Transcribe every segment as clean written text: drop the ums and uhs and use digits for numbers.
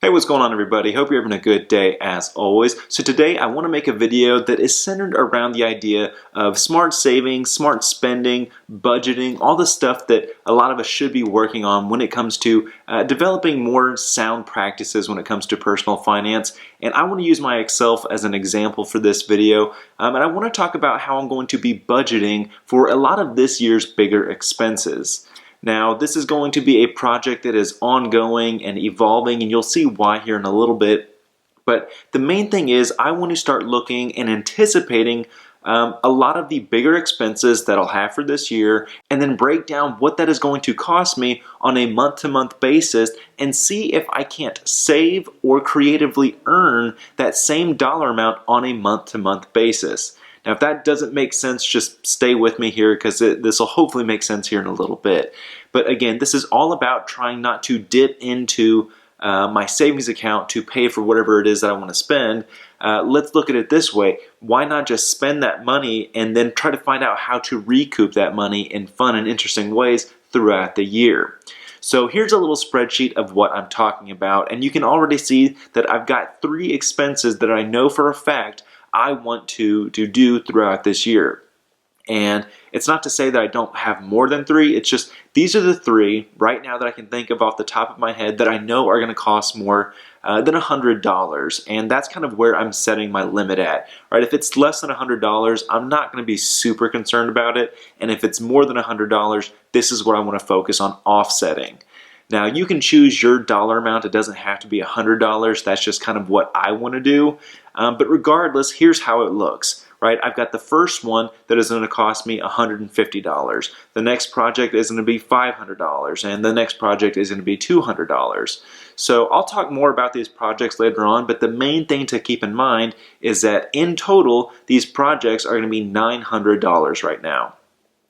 Hey, what's going on everybody? Hope you're having a good day as always. So today I want to make a video that is centered around the idea of smart saving, smart spending, budgeting, all the stuff that a lot of us should be working on when it comes to developing more sound practices when it comes to personal finance. And I want to use myself as an example for this video. And I want to talk about how I'm going to be budgeting for a lot of this year's bigger expenses. Now, this is going to be a project that is ongoing and evolving, and you'll see why here in a little bit. But the main thing is I want to start looking and anticipating a lot of the bigger expenses that I'll have for this year, and then break down what that is going to cost me on a month-to-month basis and see if I can't save or creatively earn that same dollar amount on a month-to-month basis. Now, if that doesn't make sense, just stay with me here because this will hopefully make sense here in a little bit. But again, this is all about trying not to dip into my savings account to pay for whatever it is that I want to spend. Let's look at it this way. Why not just spend that money and then try to find out how to recoup that money in fun and interesting ways throughout the year? So here's a little spreadsheet of what I'm talking about, and you can already see that I've got 3 expenses that I know for a fact I want to do throughout this year. And it's not to say that I don't have more than 3, it's just these are the 3 right now that I can think of off the top of my head that I know are going to cost more than $100, and that's kind of where I'm setting my limit at. Right? If it's less than $100, I'm not going to be super concerned about it, and if it's more than $100, this is what I want to focus on offsetting. Now, you can choose your dollar amount. It doesn't have to be $100. That's just kind of what I want to do. But regardless, here's how it looks. Right? I've got the first one that is going to cost me $150. The next project is going to be $500, and the next project is going to be $200. So I'll talk more about these projects later on, but the main thing to keep in mind is that in total, these projects are going to be $900 right now.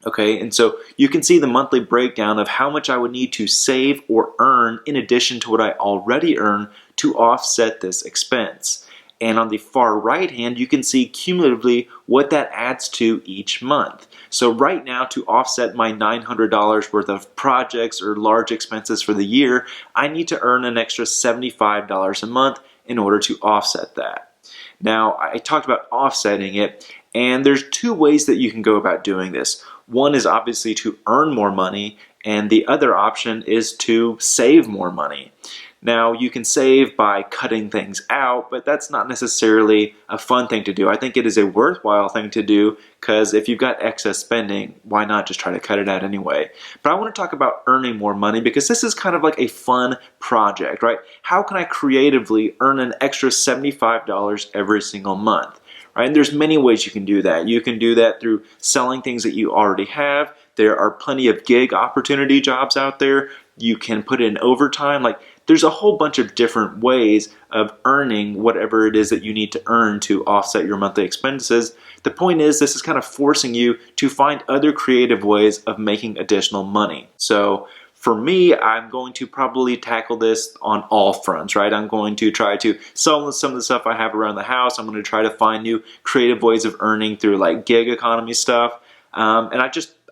Okay, and so you can see the monthly breakdown of how much I would need to save or earn in addition to what I already earn to offset this expense. And on the far right hand, you can see cumulatively what that adds to each month. So right now, to offset my $900 worth of projects or large expenses for the year, I need to earn an extra $75 a month in order to offset that. Now, I talked about offsetting it, and there's 2 ways that you can go about doing this. One is obviously to earn more money, and the other option is to save more money. Now, you can save by cutting things out, but that's not necessarily a fun thing to do. I think it is a worthwhile thing to do because if you've got excess spending, why not just try to cut it out anyway? But I want to talk about earning more money because this is kind of like a fun project, right? How can I creatively earn an extra $75 every single month? Right? And there's many ways you can do that. You can do that through selling things that you already have. There are plenty of gig opportunity jobs out there. You can put in overtime. Like, there's a whole bunch of different ways of earning whatever it is that you need to earn to offset your monthly expenses. The point is, this is kind of forcing you to find other creative ways of making additional money. So for me, I'm going to probably tackle this on all fronts, right? I'm going to try to sell some of the stuff I have around the house. I'm going to try to find new creative ways of earning through like gig economy stuff. And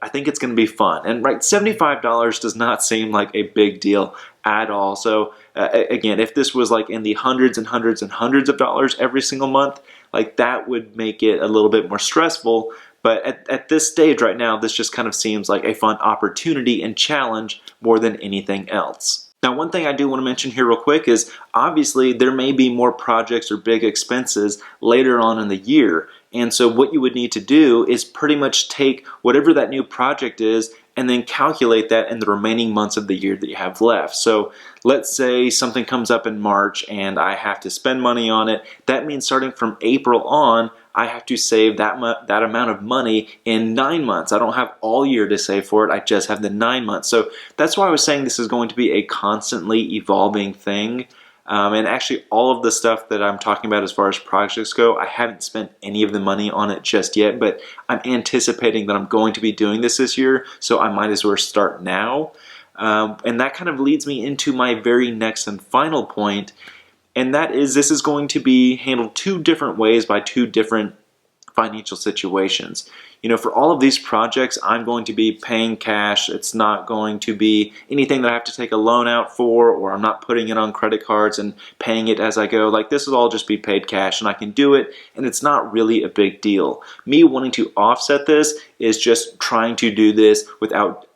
I think it's going to be fun. And right, $75 does not seem like a big deal at all. So again, if this was like in the hundreds and hundreds and hundreds of dollars every single month, like that would make it a little bit more stressful. But at this stage right now, this just kind of seems like a fun opportunity and challenge more than anything else. Now, one thing I do want to mention here real quick is obviously there may be more projects or big expenses later on in the year. And so what you would need to do is pretty much take whatever that new project is and then calculate that in the remaining months of the year that you have left. So let's say something comes up in March and I have to spend money on it. That means starting from April on, I have to save that amount of money in 9 months. I don't have all year to save for it. I just have the 9 months. So that's why I was saying this is going to be a constantly evolving thing. And actually all of the stuff that I'm talking about as far as projects go, I haven't spent any of the money on it just yet, but I'm anticipating that I'm going to be doing this year, so I might as well start now. And that kind of leads me into my very next and final point, and that is this is going to be handled 2 different ways by 2 different financial situations. You know, for all of these projects, I'm going to be paying cash. It's not going to be anything that I have to take a loan out for, or I'm not putting it on credit cards and paying it as I go. Like, this will all just be paid cash, and I can do it, and it's not really a big deal. Me wanting to offset this is just trying to do this without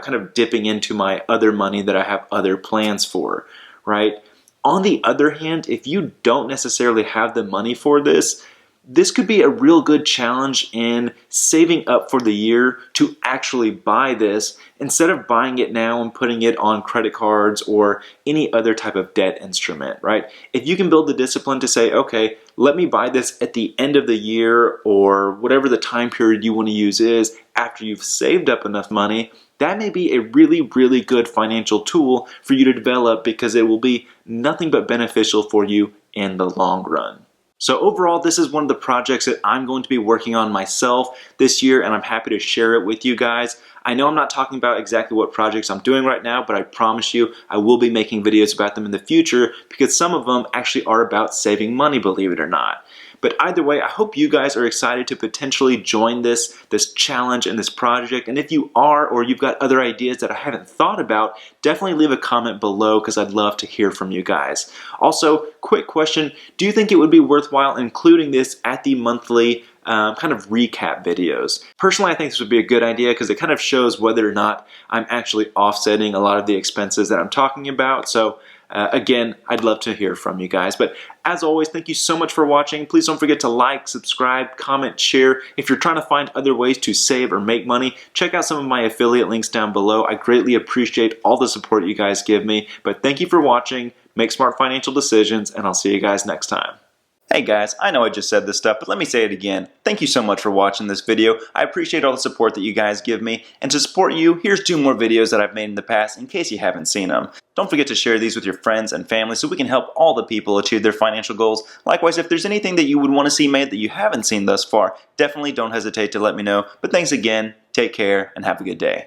kind of dipping into my other money that I have other plans for, right? On the other hand, if you don't necessarily have the money for this, this could be a real good challenge in saving up for the year to actually buy this instead of buying it now and putting it on credit cards or any other type of debt instrument, right? If you can build the discipline to say, okay, let me buy this at the end of the year or whatever the time period you want to use is after you've saved up enough money, that may be a really, really good financial tool for you to develop because it will be nothing but beneficial for you in the long run. So overall, this is one of the projects that I'm going to be working on myself this year, and I'm happy to share it with you guys. I know I'm not talking about exactly what projects I'm doing right now, but I promise you I will be making videos about them in the future because some of them actually are about saving money, believe it or not. But either way, I hope you guys are excited to potentially join this challenge and this project. And if you are, or you've got other ideas that I haven't thought about, definitely leave a comment below because I'd love to hear from you guys. Also, quick question, do you think it would be worthwhile including this at the monthly kind of recap videos? Personally, I think this would be a good idea because it kind of shows whether or not I'm actually offsetting a lot of the expenses that I'm talking about. So again, I'd love to hear from you guys. But as always, thank you so much for watching. Please don't forget to like, subscribe, comment, share. If you're trying to find other ways to save or make money, check out some of my affiliate links down below. I greatly appreciate all the support you guys give me. But thank you for watching. Make smart financial decisions, and I'll see you guys next time. Hey guys, I know I just said this stuff, but let me say it again. Thank you so much for watching this video. I appreciate all the support that you guys give me. And to support you, here's 2 more videos that I've made in the past in case you haven't seen them. Don't forget to share these with your friends and family so we can help all the people achieve their financial goals. Likewise, if there's anything that you would want to see made that you haven't seen thus far, definitely don't hesitate to let me know. But thanks again, take care, and have a good day.